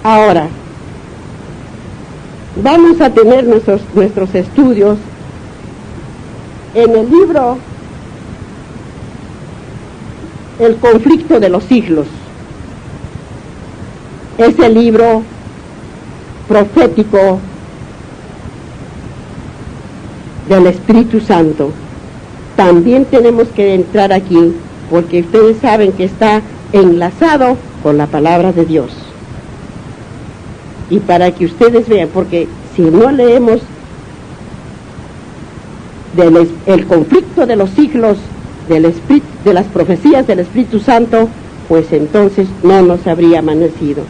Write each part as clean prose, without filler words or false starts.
Ahora, vamos a tener nuestros estudios en el libro El conflicto de los siglos. Es el libro profético del Espíritu Santo. También tenemos que entrar aquí, porque ustedes saben que está enlazado con la palabra de Dios. Y para que ustedes vean, porque si no leemos el conflicto de los siglos de las profecías del Espíritu Santo, pues entonces no nos habría amanecido.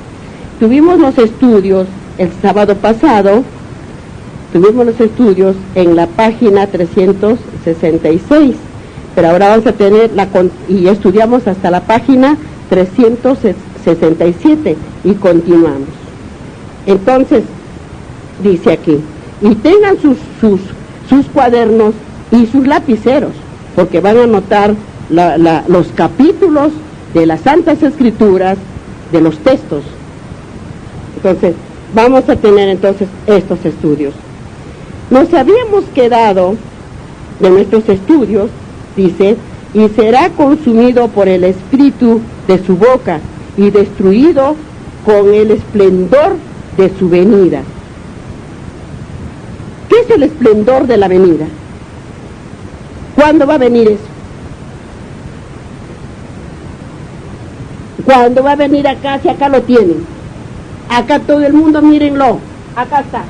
Tuvimos los estudios el sábado pasado, tuvimos los estudios en la página 366, pero ahora vamos a tener y estudiamos hasta la página 367 y continuamos. Entonces, dice aquí, y tengan sus cuadernos y sus lapiceros, porque van a anotar los capítulos de las Santas Escrituras, de los textos. Entonces, vamos a tener entonces estos estudios. Nos habíamos quedado de nuestros estudios, dice, y será consumido por el espíritu de su boca y destruido con el esplendor de su venida. ¿Qué es el esplendor de la venida? ¿Cuándo va a venir eso? ¿Cuándo va a venir acá? Si acá lo tienen. Acá todo el mundo, mírenlo. Acá está.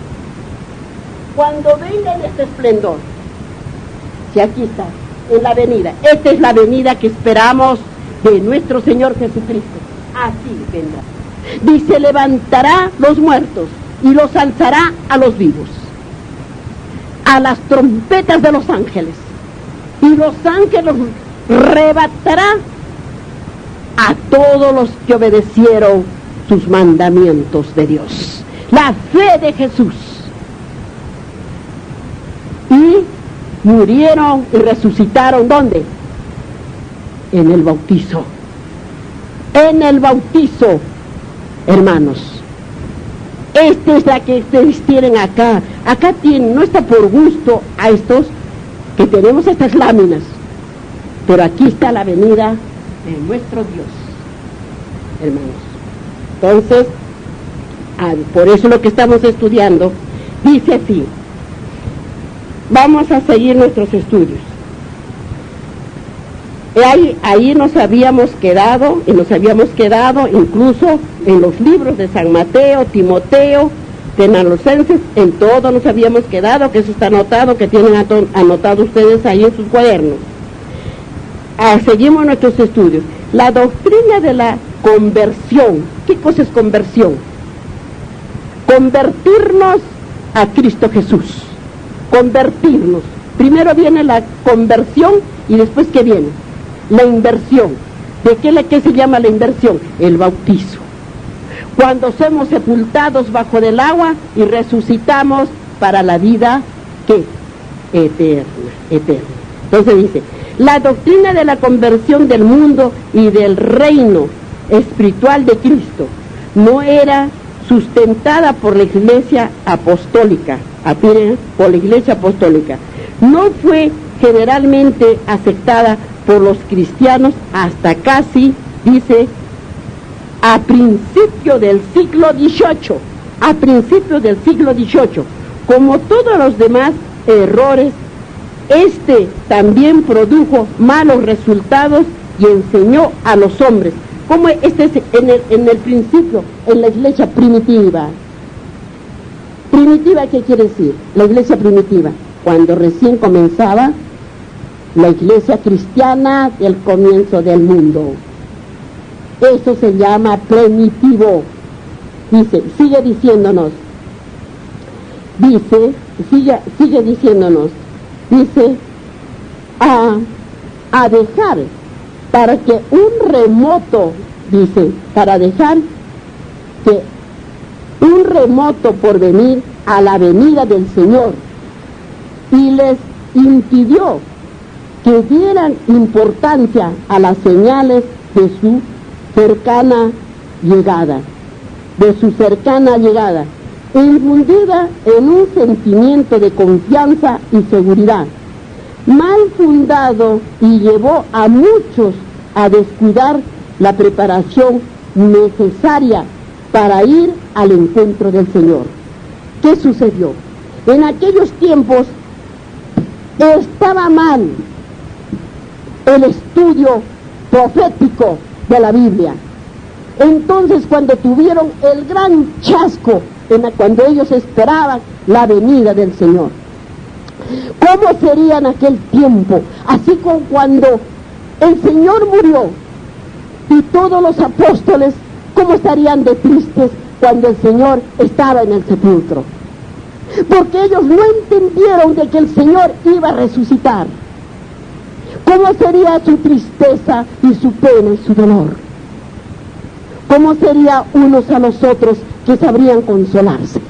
Cuando venga en este esplendor. Si aquí está, en la venida. Esta es la venida que esperamos de nuestro Señor Jesucristo. Así vendrá. Dice, levantará los muertos y los alzará a los vivos. A las trompetas de los ángeles. Y los ángeles arrebatará a todos los que obedecieron sus mandamientos de Dios. La fe de Jesús. Y murieron y resucitaron, ¿dónde? En el bautizo. En el bautizo, hermanos. Esta es la que ustedes tienen acá. Acá tienen, no está por gusto a estos que tenemos estas láminas, pero aquí está la venida de nuestro Dios, hermanos. Entonces, por eso lo que estamos estudiando, dice así. Vamos a seguir nuestros estudios. Ahí nos habíamos quedado, incluso en los libros de San Mateo, Timoteo, Tesalonicenses, en todo nos habíamos quedado, que eso está anotado, que tienen anotado ustedes ahí en sus cuadernos. Seguimos nuestros estudios. La doctrina de la conversión. ¿Qué cosa es conversión? Convertirnos a Cristo Jesús. Convertirnos. Primero viene la conversión y después ¿qué viene? La inversión. ¿De qué se llama la inversión? El bautizo. Cuando somos sepultados bajo del agua y resucitamos para la vida, ¿qué? Eterna. Entonces dice, la doctrina de la conversión del mundo y del reino espiritual de Cristo no era sustentada por la Iglesia Apostólica, por la Iglesia Apostólica. No fue generalmente aceptada por los cristianos hasta casi, dice, a principio del siglo XVIII, como todos los demás errores, también produjo malos resultados y enseñó a los hombres, como este es en el principio, en la iglesia primitiva. ¿Primitiva qué quiere decir? La iglesia primitiva, cuando recién comenzaba la iglesia cristiana del comienzo del mundo. Eso se llama primitivo. Dice, sigue diciéndonos, a dejar para que un remoto, dice, para dejar que un remoto por venir a la venida del Señor, y les impidió que dieran importancia a las señales de su cercana llegada. de su cercana llegada, infundida en un sentimiento de confianza y seguridad, mal fundado, y llevó a muchos a descuidar la preparación necesaria para ir al encuentro del Señor. ¿Qué sucedió? En aquellos tiempos estaba mal el estudio profético de la Biblia. Entonces, cuando tuvieron el gran chasco, cuando ellos esperaban la venida del Señor, ¿cómo sería en aquel tiempo? Así como cuando el Señor murió y todos los apóstoles, ¿cómo estarían de tristes cuando el Señor estaba en el sepulcro? Porque ellos no entendieron de que el Señor iba a resucitar. ¿Cómo sería su tristeza y su pena y su dolor? ¿Cómo sería unos a los otros que sabrían consolarse?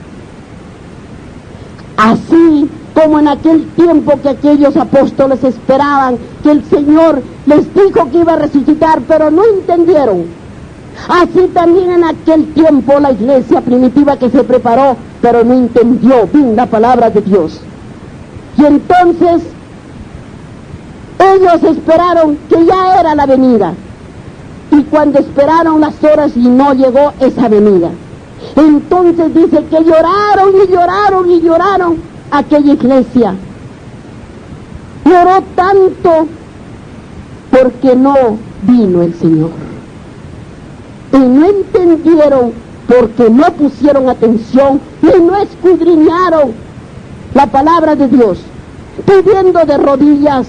Así como en aquel tiempo que aquellos apóstoles esperaban que el Señor les dijo que iba a resucitar, pero no entendieron. Así también en aquel tiempo la iglesia primitiva que se preparó, pero no entendió bien la palabra de Dios. Y entonces ellos esperaron que ya era la venida. Y cuando esperaron las horas y no llegó esa venida, entonces dice que lloraron y lloraron y lloraron aquella iglesia. Lloró tanto porque no vino el Señor. Y no entendieron porque no pusieron atención y no escudriñaron la palabra de Dios, pidiendo de rodillas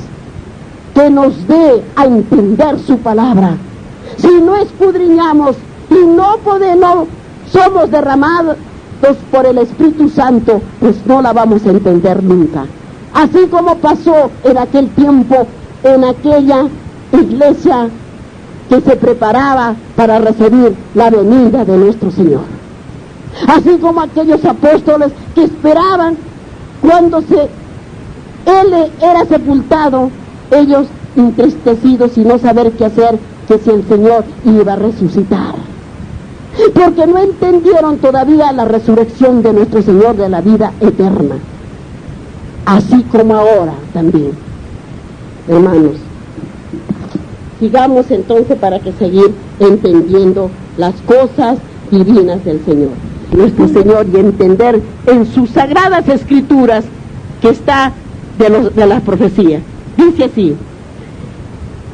que nos dé a entender su palabra. Si no escudriñamos y no somos derramados por el Espíritu Santo, pues no la vamos a entender nunca. Así como pasó en aquel tiempo, en aquella iglesia que se preparaba para recibir la venida de nuestro Señor. Así como aquellos apóstoles que esperaban cuando Él era sepultado, ellos entristecidos y no saber qué hacer, que si el Señor iba a resucitar. Porque no entendieron todavía la resurrección de nuestro Señor de la vida eterna. Así como ahora también, hermanos. Sigamos entonces para que seguir entendiendo las cosas divinas del Señor. Nuestro Señor, y entender en sus sagradas escrituras que está de la profecía. Dice así: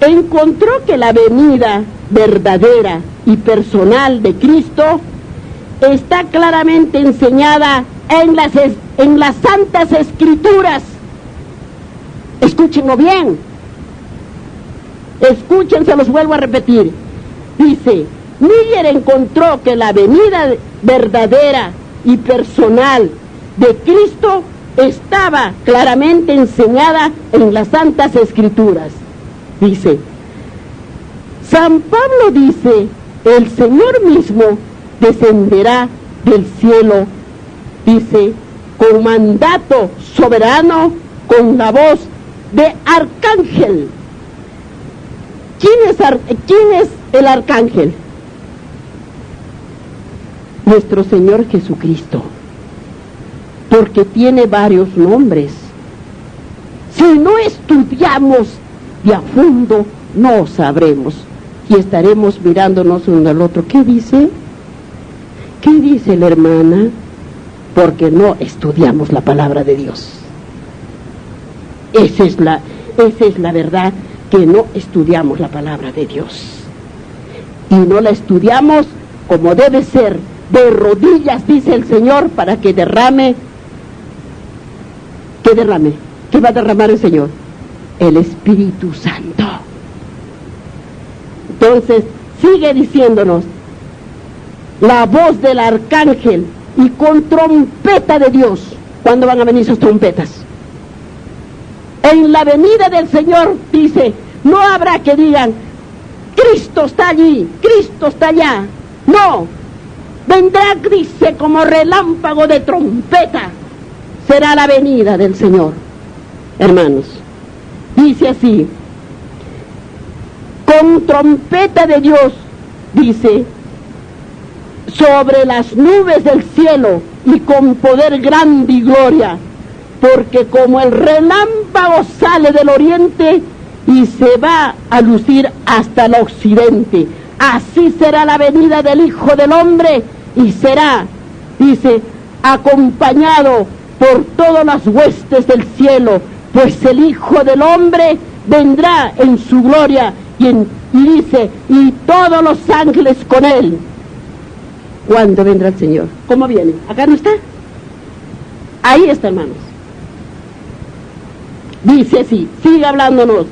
encontró que la venida verdadera y personal de Cristo está claramente enseñada en las santas escrituras. Escúchenlo bien. Escuchen, se los vuelvo a repetir. Dice, Miller encontró que la venida verdadera y personal de Cristo estaba claramente enseñada en las santas escrituras. Dice, San Pablo dice, el Señor mismo descenderá del cielo, dice, con mandato soberano, con la voz de arcángel. ¿Quién es el arcángel? Nuestro Señor Jesucristo, porque tiene varios nombres. Si no estudiamos de a fondo, no sabremos y estaremos mirándonos uno al otro. ¿Qué dice? ¿Qué dice la hermana? Porque no estudiamos la palabra de Dios. Esa es la verdad, que no estudiamos la palabra de Dios. Y no la estudiamos como debe ser, de rodillas, dice el Señor, para que derrame. ¿Qué derrame? ¿Qué va a derramar el Señor? El Espíritu Santo. Entonces, sigue diciéndonos, la voz del arcángel y con trompeta de Dios. ¿Cuándo van a venir esas trompetas? En la venida del Señor, dice, no habrá que digan, Cristo está allí, Cristo está allá. No, vendrá, dice, como relámpago de trompeta. Será la venida del Señor. Hermanos, dice así, con trompeta de Dios, dice, sobre las nubes del cielo y con poder grande y gloria, porque como el relámpago sale del oriente y se va a lucir hasta el occidente, así será la venida del Hijo del Hombre, y será, dice, acompañado por todas las huestes del cielo, pues el Hijo del Hombre vendrá en su gloria, y dice, y todos los ángeles con él. ¿Cuándo vendrá el Señor? ¿Cómo viene? ¿Acá no está? Ahí está, hermanos. Dice así, sigue hablándonos.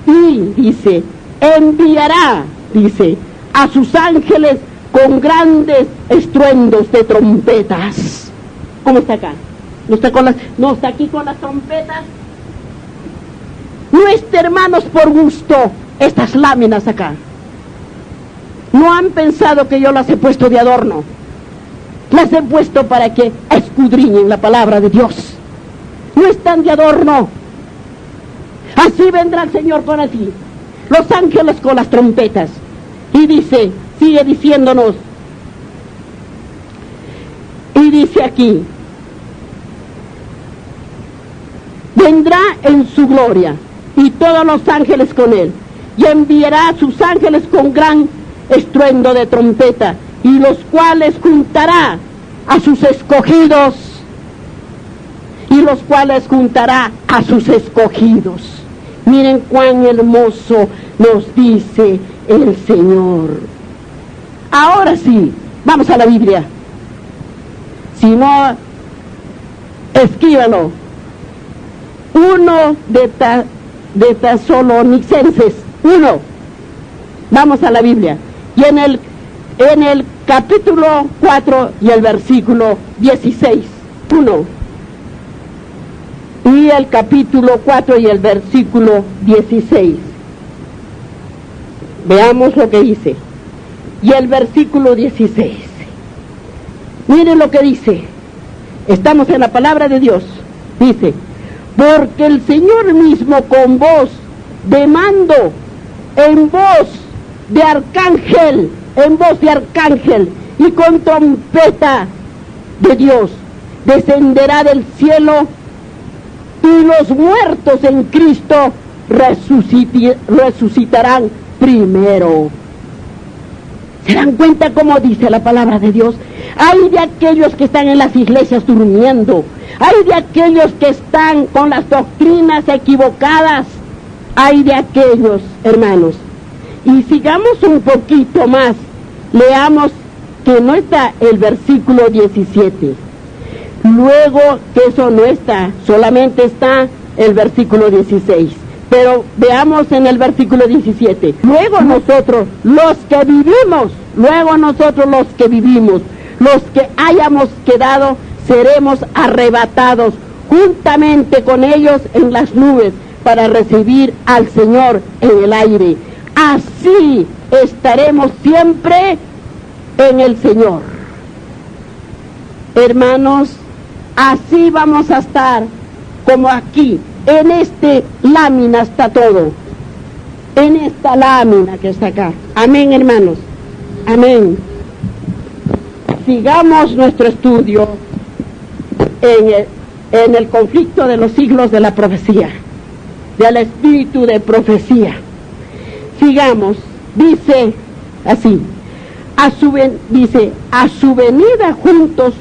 Y dice, enviará, dice, a sus ángeles con grandes estruendos de trompetas. ¿Cómo está acá? ¿No está aquí con las trompetas? No está, hermanos, por gusto estas láminas acá. No han pensado que yo las he puesto de adorno. Las he puesto para que escudriñen la palabra de Dios. No están de adorno. Así vendrá el Señor con así. Los ángeles con las trompetas. Y dice, sigue diciéndonos. Y dice aquí, vendrá en su gloria y todos los ángeles con él, y enviará a sus ángeles con gran estruendo de trompeta, y los cuales juntará a sus escogidos, Miren cuán hermoso nos dice el Señor. Ahora sí, vamos a la Biblia. Si no, esquívalo. 1 de Tesalonicenses 1. Vamos a la Biblia. Y en el capítulo 4 y el versículo 16. 1. Y el capítulo 4 y el versículo 16. Veamos lo que dice. Y el versículo 16. Miren lo que dice. Estamos en la palabra de Dios. Dice, porque el Señor mismo con voz de mando, en voz de arcángel y con trompeta de Dios, descenderá del cielo, y los muertos en Cristo resucitarán primero. ¿Se dan cuenta cómo dice la palabra de Dios? Hay de aquellos que están en las iglesias durmiendo, hay de aquellos que están con las doctrinas equivocadas, hay de aquellos, hermanos. Y sigamos un poquito más, leamos que no está el versículo 17. Luego que eso no está, solamente está el versículo 16. Pero veamos en el versículo 17. Luego nosotros, los que vivimos, los que hayamos quedado, seremos arrebatados juntamente con ellos en las nubes para recibir al Señor en el aire. Así estaremos siempre en el Señor. Hermanos, así vamos a estar como aquí. En este lámina está todo. En esta lámina que está acá. Amén, hermanos. Amén. Sigamos nuestro estudio en el conflicto de los siglos de la profecía, del espíritu de profecía. Sigamos. Dice así. A su venida juntos,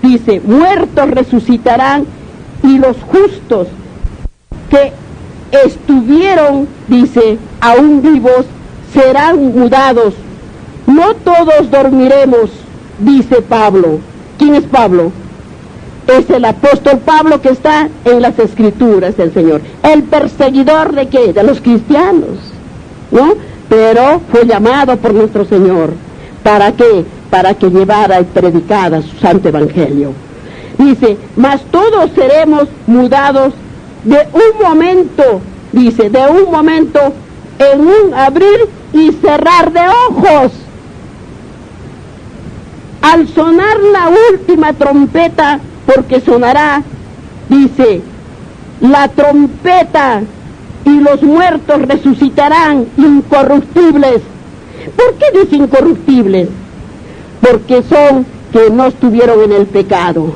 dice, muertos resucitarán, y los justos que estuvieron, dice, aún vivos, serán mudados. No todos dormiremos, dice Pablo. ¿Quién es Pablo? Es el apóstol Pablo que está en las Escrituras del Señor. El perseguidor ¿de qué? De los cristianos, ¿no? Pero fue llamado por nuestro Señor. ¿Para qué? Para que llevara y predicara su santo evangelio. Dice, mas todos seremos mudados de un momento, dice, de un momento, en un abrir y cerrar de ojos. Al sonar la última trompeta, porque sonará, dice, la trompeta, y los muertos resucitarán incorruptibles. ¿Por qué dice incorruptibles? porque son que no estuvieron en el pecado.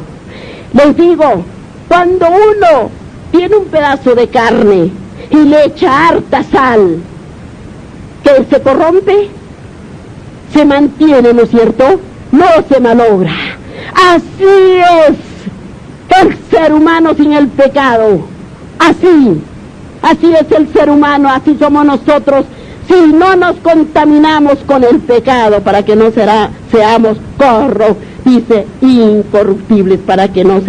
Les digo, cuando uno tiene un pedazo de carne y le echa harta sal, que se corrompe, se mantiene, ¿no es cierto? No se malogra. Así es el ser humano sin el pecado. Así es el ser humano, así somos nosotros, si no nos contaminamos con el pecado, para que no seamos dice, incorruptibles, para que no